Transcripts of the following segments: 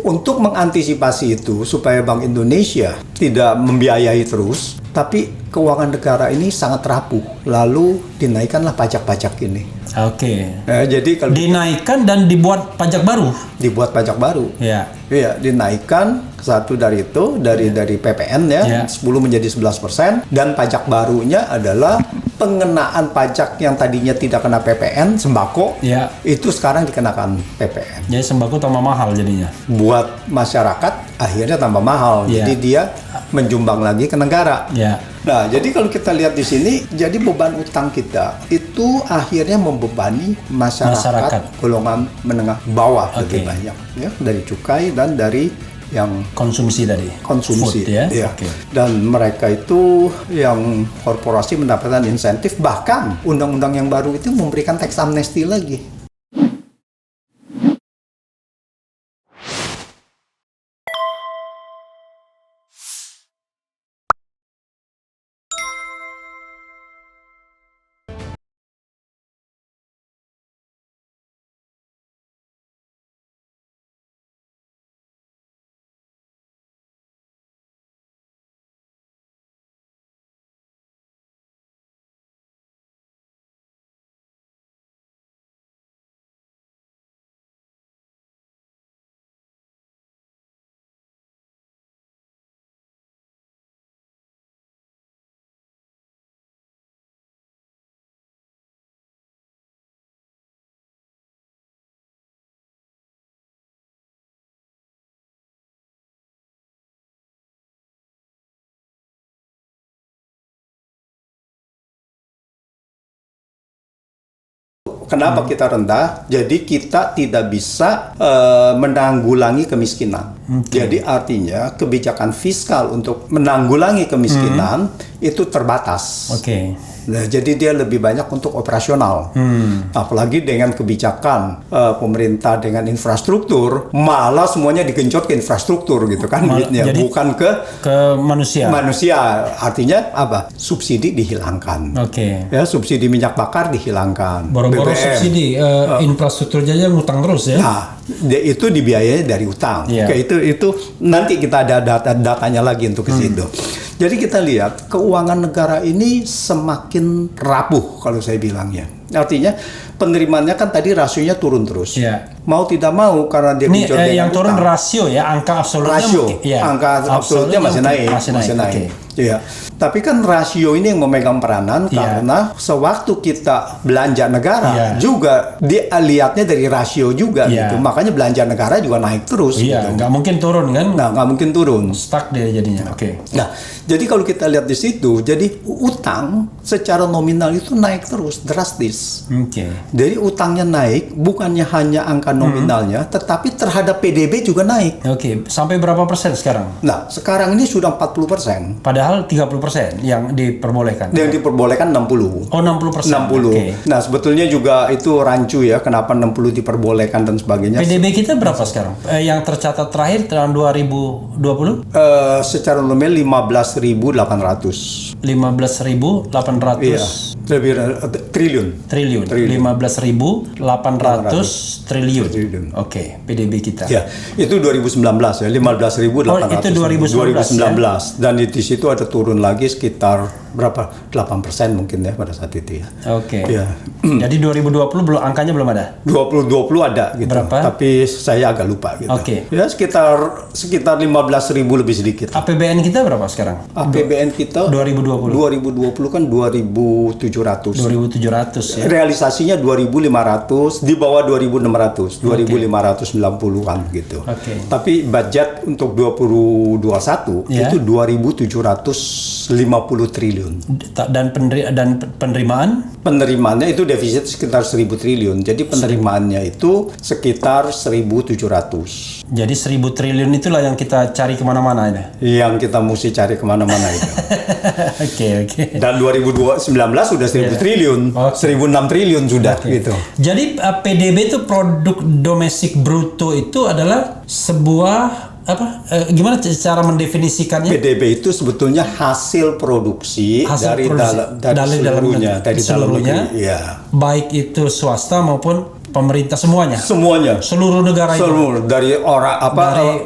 untuk mengantisipasi itu supaya Bank Indonesia tidak membiayai terus, tapi keuangan negara ini sangat rapuh. Lalu dinaikkanlah pajak-pajak ini. Oke. Jadi kalau Dinaikkan dan dibuat pajak baru. dibuat pajak baru. Ya. Iya, dinaikkan satu dari itu dari PPN ya, 10 menjadi 11% dan pajak barunya adalah pengenaan pajak yang tadinya tidak kena PPN sembako, Ya. itu sekarang dikenakan PPN. Jadi sembako tambah mahal jadinya. Buat masyarakat akhirnya tambah mahal. Ya. Jadi dia menjumbang lagi ke negara. Ya. Nah, jadi kalau kita lihat di sini, jadi beban utang kita itu akhirnya membebani masyarakat golongan menengah bawah lebih banyak, ya, dari cukai dan dari yang Konsumsi tadi. konsumsi, Food, ya. ya. Oke. Dan mereka itu yang korporasi mendapatkan insentif, bahkan undang-undang yang baru itu memberikan tax amnesty lagi. Kenapa kita rendah? Jadi kita tidak bisa menanggulangi kemiskinan. Jadi artinya kebijakan fiskal untuk menanggulangi kemiskinan itu terbatas. Oke. Nah, jadi dia lebih banyak untuk operasional. Apalagi dengan kebijakan pemerintah dengan infrastruktur, malah semuanya digenjot ke infrastruktur gitu kan, duitnya, bukan ke manusia. Artinya apa? Subsidi dihilangkan. Oke. Ya, subsidi minyak bakar dihilangkan. Boro-boro BBM. subsidi infrastruktur aja ngutang terus ya. Nah, itu dibiayai dari utang. Iya. Oke, itu nanti kita ada datanya lagi untuk ke situ. Jadi kita lihat keuangan negara ini semakin rapuh kalau saya bilangnya. Artinya penerimaannya kan tadi rasionya turun terus. Iya. Mau tidak mau karena dia Ini genjot dengan yang turun utang. rasio ya, angka absolutnya. Rasio, Ya. angka absolutnya masih naik. Masih naik. Iya. Tapi kan rasio ini yang memegang peranan karena sewaktu kita belanja negara juga dilihatnya dari rasio juga gitu. Makanya belanja negara juga naik terus. Iya, gitu. nggak mungkin turun kan? Nah, nggak mungkin turun. Stuck dia jadinya. Oke. Nah, jadi kalau kita lihat di situ, jadi utang secara nominal itu naik terus drastis. Oke. Jadi utangnya naik, bukannya hanya angka nominalnya, tetapi terhadap PDB juga naik. Oke, sampai berapa persen sekarang? Nah, sekarang ini sudah 40%. Padahal 30% yang diperbolehkan. Yang diperbolehkan 60. Oh, 60%. 60. Oke. Nah, sebetulnya juga itu rancu ya, kenapa 60 diperbolehkan dan sebagainya. PDB kita berapa sekarang? Yang tercatat terakhir tahun 2020? Secara nominal 15.800. 15.800 Iya. Lebih triliun. triliun. 15.800 triliun. Oke, PDB kita. Ya, itu 2019 ya, 15.800. Oh, itu 2019 2019. Dan di situ ada turun lagi sekitar berapa? 8% mungkin ya pada saat itu ya. Oke. Ya. Jadi 2020 belum, angkanya belum ada. 2020 ada gitu. Berapa? Tapi saya agak lupa gitu. Oke. Ya sekitar 15.000 lebih sedikit. APBN kita berapa sekarang? APBN kita 2020 kan 2.700. 2.700 ya. Realisasinya 2.500, di bawah 2.600, 2.590-an gitu. Oke. Tapi budget untuk 2021 itu 2.750 triliun. Dan penerimaan? Penerimaannya itu defisit sekitar 1.000 triliun. Jadi penerimaannya itu sekitar 1.700. Jadi 1.000 triliun itulah yang kita cari kemana-mana ya. Yang kita mesti cari kemana-mana itu. Oke. Dan 2019 sudah 1.000 triliun, 1.006 triliun sudah gitu. Jadi PDB itu produk domestik bruto itu adalah sebuah gimana cara mendefinisikannya? PDB itu sebetulnya hasil produksi dari dalam seluruhnya, negeri. Ya. Baik itu swasta maupun pemerintah semuanya. Seluruh negara itu. Seluruh dari orang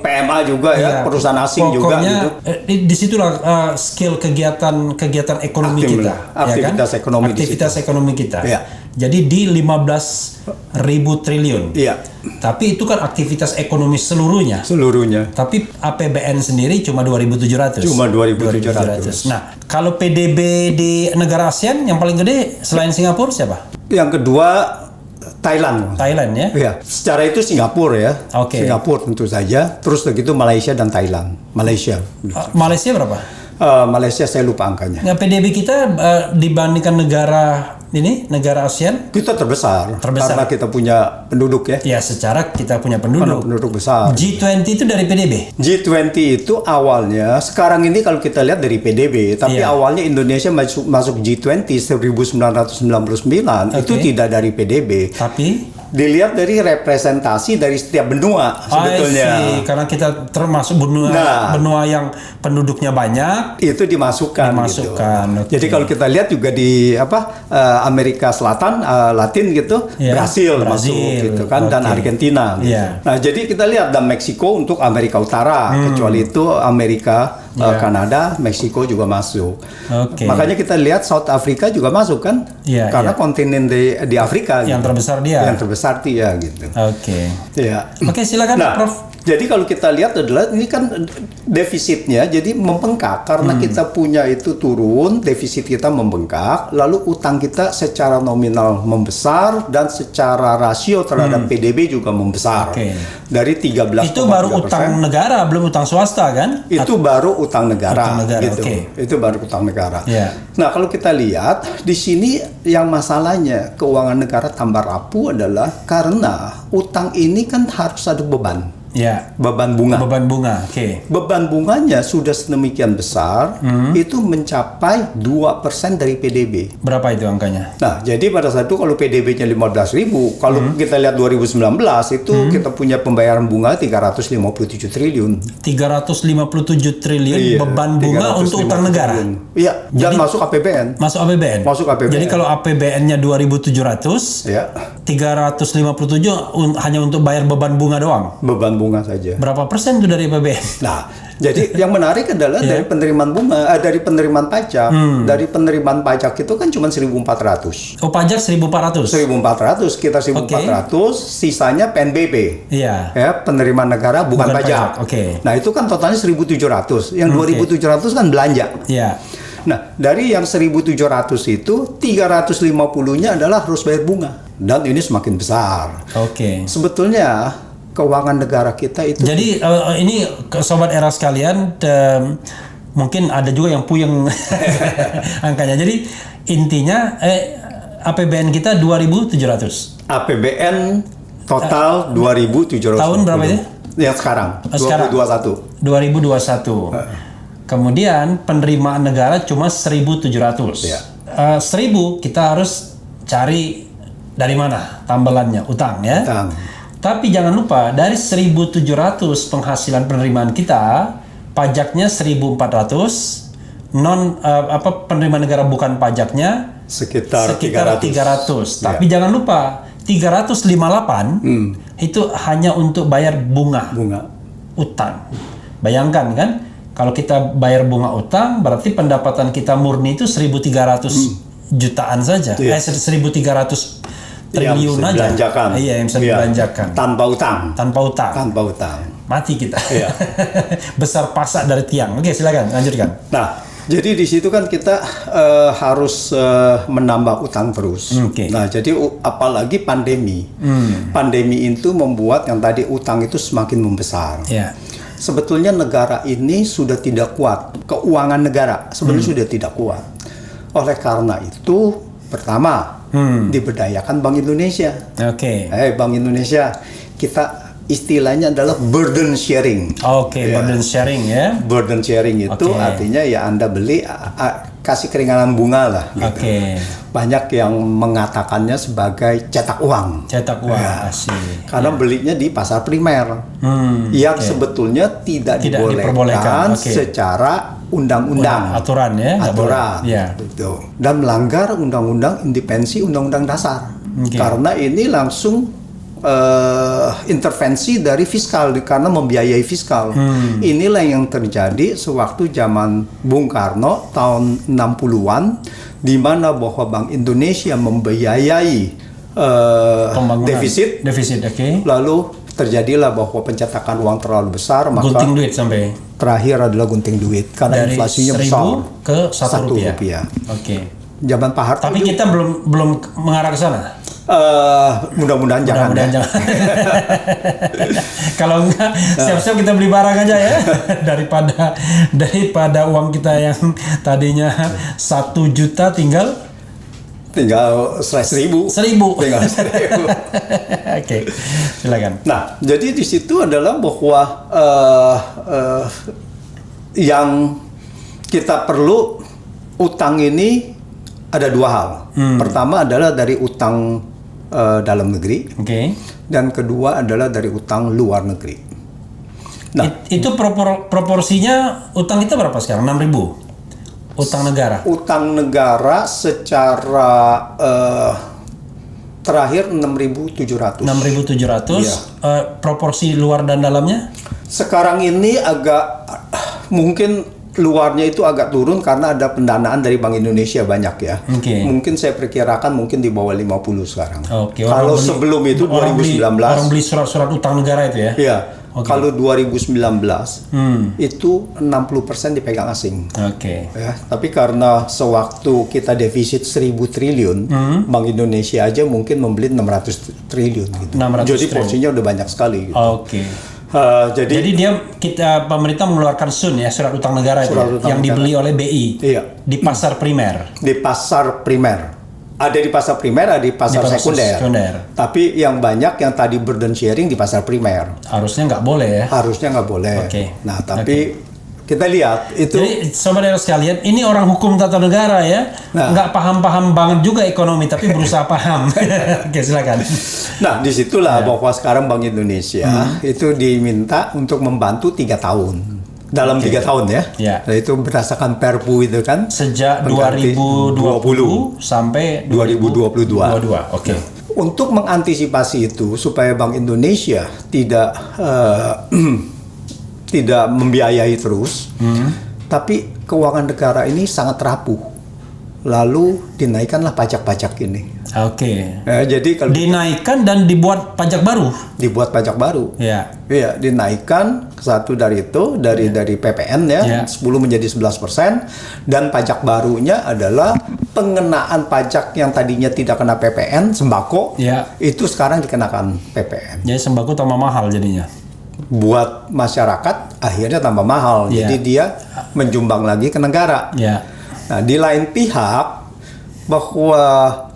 PMA juga ya, perusahaan asing juga gitu. Disitulah skill kegiatan ekonomi kita, aktivitas ya kan? ekonomi aktivitas ekonomi kita. Ya. Jadi di 15.000 triliun. Iya. Tapi itu kan aktivitas ekonomi seluruhnya. Tapi APBN sendiri cuma 2.700. Cuma 2.700. Nah, kalau PDB di negara ASEAN yang paling gede selain Singapura siapa? Yang kedua Thailand ya? Iya. Secara itu Singapura ya. Singapura tentu saja. Terus begitu Malaysia dan Thailand. Malaysia berapa? Malaysia saya lupa angkanya. Nah, PDB kita dibandingkan negara ASEAN kita terbesar karena kita punya penduduk ya. Ya, secara kita punya penduduk besar. G20 itu dari PDB. G20 itu awalnya, sekarang ini kalau kita lihat dari PDB, tapi awalnya Indonesia masuk G20 1999 itu tidak dari PDB. Tapi dilihat dari representasi dari setiap benua sebetulnya. Karena kita termasuk benua yang penduduknya banyak, itu dimasukkan. Gitu. Okay. Jadi kalau kita lihat juga di Amerika Selatan, Latin gitu, Brasil masuk gitu kan, dan Argentina. Gitu. Nah, jadi kita lihat dan Meksiko untuk Amerika Utara, kecuali itu Amerika, Kanada, Meksiko juga masuk. Makanya kita lihat South Africa juga masuk kan, karena kontinen di Afrika yang gitu. terbesar dia. Gitu. Oke, silakan Prof. Jadi kalau kita lihat adalah ini kan defisitnya jadi membengkak karena kita punya itu turun, defisit kita membengkak, lalu utang kita secara nominal membesar dan secara rasio terhadap PDB juga membesar. Dari 13,3%. Itu baru utang negara, belum utang swasta kan? Itu baru utang negara. Gitu. Okay. Itu baru utang negara. Nah, kalau kita lihat di sini yang masalahnya keuangan negara tambah rapuh adalah karena utang ini kan harus ada beban. Beban bunga. Beban bunganya sudah sedemikian besar, itu mencapai 2% dari PDB. Berapa itu angkanya? Nah, jadi pada saat itu kalau PDB-nya 15.000, kalau kita lihat 2019 itu kita punya pembayaran bunga 357 triliun. 357 triliun beban bunga untuk utang negara. Iya, dan masuk APBN. Masuk APBN. Jadi kalau APBN-nya 2.700, 357 hanya untuk bayar beban bunga doang. Beban bunga saja. Berapa persen itu dari APBN? Nah, jadi yang menarik adalah dari penerimaan bunga, dari penerimaan pajak. Dari penerimaan pajak itu kan cuma 1.400. Oh, pajak 1.400. 1.400, kita 1.400, sisanya PNBP. Ya, penerimaan negara bukan pajak. Nah, itu kan totalnya 1.700. Yang 2.700 kan belanja. Nah, dari yang 1.700 itu 350-nya adalah harus bayar bunga. Dan ini semakin besar. Sebetulnya keuangan negara kita itu. Jadi ini sobat era sekalian, mungkin ada juga yang puyeng angkanya. Jadi intinya APBN kita 2.700. APBN total 2.700. Tahun berapa itu? Yang sekarang 2021. 2021. Kemudian penerimaan negara cuma 1.700. 1.000 kita harus cari dari mana tambalannya, utang ya. Tapi jangan lupa dari 1.700 penghasilan penerimaan kita, pajaknya 1.400, penerimaan negara bukan pajaknya sekitar 300. Tapi jangan lupa 358 itu hanya untuk bayar bunga utang. Bayangkan kan, kalau kita bayar bunga utang berarti pendapatan kita murni itu 1.300 jutaan saja. 1.300 triliun aja. Yang bisa dibelanjakan. Tanpa utang. Mati kita. Besar pasak dari tiang. Oke, silakan lanjutkan. Nah, jadi di situ kan kita harus menambah utang terus. Nah, jadi apalagi pandemi. Pandemi itu membuat yang tadi utang itu semakin membesar. Sebetulnya negara ini sudah tidak kuat. Keuangan negara sebenarnya sudah tidak kuat. Oleh karena itu, pertama, diberdayakan Bank Indonesia. Bank Indonesia, kita istilahnya adalah burden sharing. Burden sharing ya. Burden sharing itu artinya ya Anda beli kasih keringanan bunga lah. Gitu. Banyak yang mengatakannya sebagai cetak uang. Karena belinya di pasar primer, yang sebetulnya tidak diperbolehkan secara undang-undang, aturan. Gitu. Dan melanggar undang-undang independensi, undang-undang dasar. Oke. karena ini langsung intervensi dari fiskal karena membiayai fiskal. Inilah yang terjadi sewaktu zaman Bung Karno tahun 60-an, di mana bahwa Bank Indonesia membiayai Pembangunan. defisit, oke. lalu terjadilah bahwa pencetakan uang terlalu besar, maka Gunting duit sampai terakhir adalah gunting duit karena dari inflasinya 1.000 besar. ke 1 rupiah. Rupiah. Oke. Zaman Pak Harto Tapi kita belum mengarah ke sana. mudah-mudahan jangan. Mudah-mudahan jangan. Kalau enggak, siap-siap kita beli barang aja ya. daripada uang kita yang tadinya 1 juta tinggal 100.000. 1.000. Tinggal 1.000. Oke, silakan. Nah, jadi di situ adalah bahwa yang kita perlu utang ini ada 2 hal. Pertama adalah dari utang dalam negeri, Oke. dan kedua adalah dari utang luar negeri. Nah, Itu proporsinya utang kita berapa sekarang? 6.000. Utang negara. utang negara secara terakhir 6.700. 6.700. Iya. Proporsi luar dan dalamnya? Sekarang ini agak mungkin luarnya itu agak turun karena ada pendanaan dari Bank Indonesia banyak ya. Oke. Mungkin saya perkirakan mungkin di bawah 50 sekarang. Oke. Kalau sebelum itu orang 2019. Orang beli surat-surat utang negara itu ya? Iya. Oke. Kalau 2019 itu 60% dipegang asing. Oke. Ya, tapi karena sewaktu kita defisit 1.000 triliun, Bank Indonesia aja mungkin membeli 600 triliun gitu. 600 Jadi triliun. porsinya udah banyak sekali gitu. Oke. Jadi Pemerintah mengeluarkan SUN ya, surat utang negara itu Surat ya, utang yang negara. dibeli oleh BI Iya. di pasar primer. di pasar primer. Ada di pasar primer, ada di pasar, Di pasar sekunder. sekunder. Tapi yang banyak yang tadi burden sharing di pasar primer. Harusnya nggak boleh ya. Harusnya nggak boleh. Oke. Nah, tapi kita lihat itu Jadi saudara sekalian, ini orang hukum tata negara ya, Nah. nggak paham-paham banget juga ekonomi, tapi berusaha paham. Oke, silakan. Nah, disitulah Ya. bahwa sekarang Bank Indonesia itu diminta untuk membantu 3 tahun. Dalam 3 tahun ya. Ya. Nah, itu berdasarkan Perpu itu kan. Sejak Pengganti 2020 sampai 2022. 2022. Oke. Untuk mengantisipasi itu supaya Bank Indonesia tidak tidak membiayai terus, tapi keuangan negara ini sangat rapuh. Lalu dinaikkanlah pajak-pajak ini. Oke. Ya, jadi kalau Dinaikkan dan dibuat pajak baru. dibuat pajak baru, Ya. iya dinaikkan satu dari itu dari PPN ya, Ya. 10 menjadi 11%, dan pajak barunya adalah pengenaan pajak yang tadinya tidak kena PPN sembako, Ya. itu sekarang dikenakan PPN. Jadi sembako tambah mahal jadinya. Buat masyarakat akhirnya tambah mahal, Ya. jadi dia menjumbang lagi ke negara. Ya. Nah, di lain pihak bahwa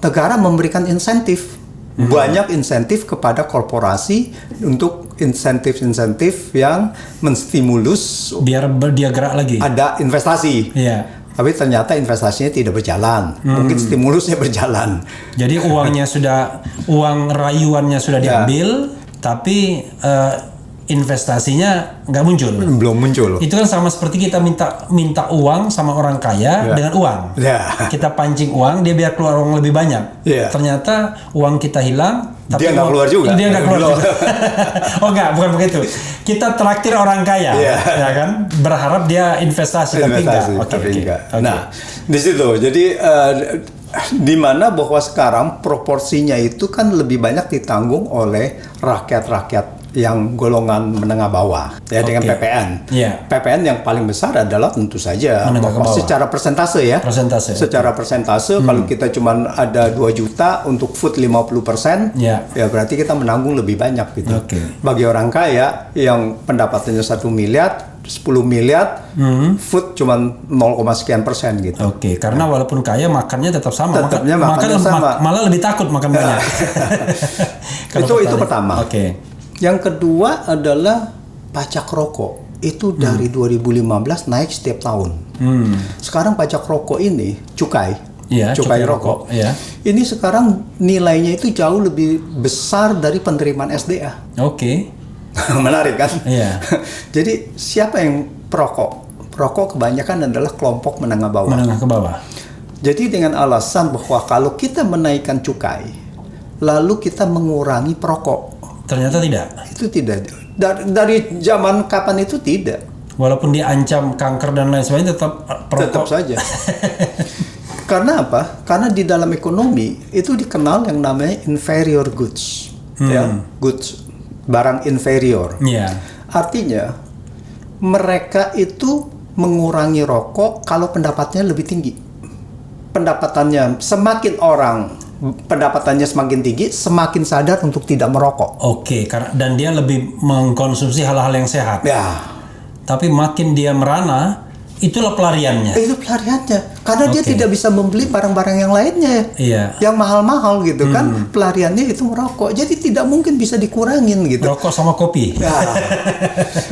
negara memberikan insentif, banyak insentif kepada korporasi untuk insentif-insentif yang menstimulus Biar dia gerak lagi. ada investasi. Iya. Tapi ternyata investasinya tidak berjalan. Mungkin stimulusnya berjalan. Jadi uang rayuannya sudah diambil, tapi investasinya nggak muncul. Belum muncul. Itu kan sama seperti kita minta uang sama orang kaya Ya. dengan uang. Ya. Kita pancing uang, dia biar keluar uang lebih banyak. Ya. Ternyata uang kita hilang, Dia nggak keluar juga. Dia nggak keluar Belum. juga. Oh nggak, bukan begitu. Kita traktir orang kaya, Ya. ya kan? Berharap dia investasi, tapi Investasi, nggak. Oke, tapi oke. enggak. Oke. Nah, di situ. Jadi di mana bahwa sekarang proporsinya itu kan lebih banyak ditanggung oleh rakyat-rakyat yang golongan menengah bawah ya, dengan Oke. PPN. Iya. PPN yang paling besar adalah tentu saja Menengah ke bahwa bawah. secara persentase ya. Persentase. Secara persentase kalau kita cuma ada 2 juta untuk food 50%, Iya. ya berarti kita menanggung lebih banyak gitu. Oke. Bagi orang kaya yang pendapatannya 1 miliar, 10 miliar, food cuma 0, sekian persen gitu. Oke, karena walaupun kaya makannya tetap sama. Tetapnya makannya sama. Malah lebih takut makan banyak. Kalau Itu petani. pertama. Oke. Yang kedua adalah pajak rokok. Itu dari 2015 naik setiap tahun. Sekarang pajak rokok ini, cukai Iya, cukai rokok. Iya. Ini sekarang nilainya itu jauh lebih besar dari penerimaan SDA. Oke. Menarik kan? Iya. Jadi siapa yang perokok? Perokok kebanyakan adalah kelompok menengah bawah. Menengah ke bawah. Jadi dengan alasan bahwa kalau kita menaikkan cukai, lalu kita mengurangi perokok. Ternyata tidak. Itu tidak. Dari zaman kapan itu tidak. Walaupun diancam kanker dan lain sebagainya, tetap perokok. Tetap saja. Karena apa? Karena di dalam ekonomi itu dikenal yang namanya inferior goods, ya, goods, barang inferior. Iya. Artinya mereka itu mengurangi rokok kalau pendapatannya lebih tinggi. Pendapatannya semakin orang pendapatannya semakin tinggi, semakin sadar untuk tidak merokok. Oke, karena dan dia lebih mengkonsumsi hal-hal yang sehat. Ya, Tapi makin dia merana, itulah pelariannya. itu pelariannya. Karena dia tidak bisa membeli barang-barang yang lainnya. Iya. Yang mahal-mahal gitu kan. Pelariannya itu merokok. Jadi tidak mungkin bisa dikurangin gitu. Rokok sama kopi. Ya.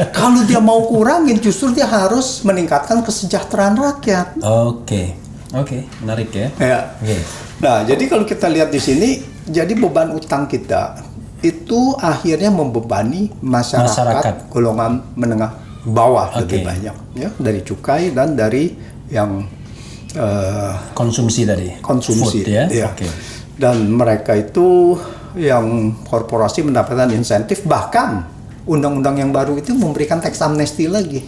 Kalau dia mau kurangin, justru dia harus meningkatkan kesejahteraan rakyat. Oke, menarik ya. Ya. Oke. Nah, jadi kalau kita lihat di sini, jadi beban utang kita itu akhirnya membebani masyarakat. Golongan menengah bawah lebih banyak, ya, dari cukai dan dari yang Konsumsi tadi. konsumsi, Food, ya. ya. Oke. Dan mereka itu yang korporasi mendapatkan insentif, bahkan undang-undang yang baru itu memberikan tax amnesty lagi.